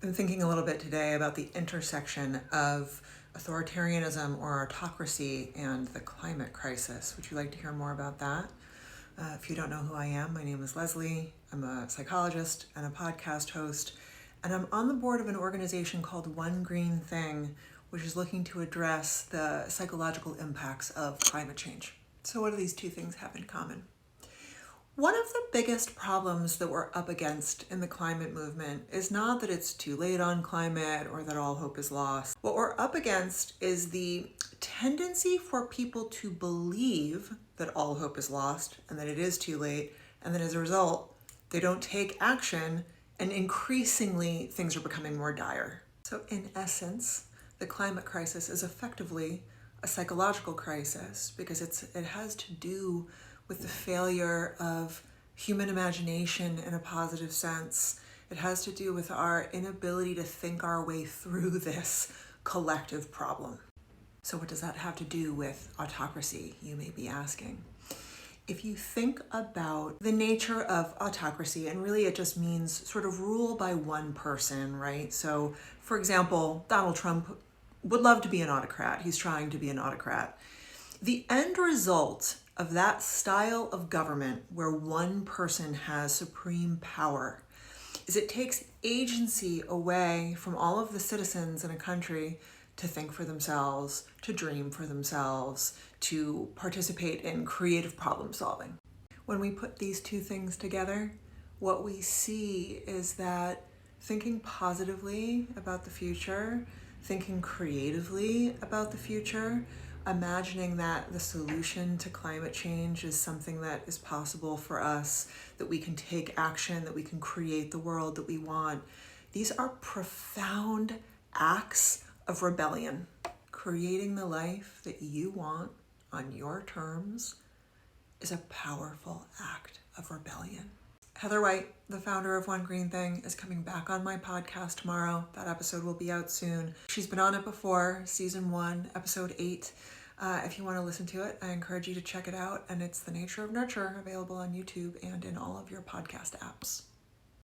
I'm thinking a little bit today about the intersection of authoritarianism or autocracy and the climate crisis. Would you like to hear more about that? If you don't know who I am, my name is Leslie. I'm a psychologist and a podcast host, and I'm on the board of an organization called One Green Thing, which is looking to address the psychological impacts of climate change. So what do these two things have in common? One of the biggest problems that we're up against in the climate movement is not that it's too late on climate or that all hope is lost. What we're up against is the tendency for people to believe that all hope is lost and that it is too late, and then as a result, they don't take action, and increasingly things are becoming more dire. So in essence, the climate crisis is effectively a psychological crisis because it has to do with the failure of human imagination in a positive sense. It has to do with our inability to think our way through this collective problem. So what does that have to do with autocracy, you may be asking? If you think about the nature of autocracy, and really it just means sort of rule by one person, right? So, for example, Donald Trump would love to be an autocrat. He's trying to be an autocrat. The end result of that style of government where one person has supreme power is it takes agency away from all of the citizens in a country to think for themselves, to dream for themselves, to participate in creative problem solving. When we put these two things together, what we see is that thinking positively about the future, thinking creatively about the future, imagining that the solution to climate change is something that is possible for us, that we can take action, that we can create the world that we want. These are profound acts of rebellion. Creating the life that you want on your terms is a powerful act of rebellion. Heather White, the founder of One Green Thing, is coming back on my podcast tomorrow. That episode will be out soon. She's been on it before, season 1, episode 8. If you want to listen to it, I encourage you to check it out. And it's The Nature of Nurture, available on YouTube and in all of your podcast apps.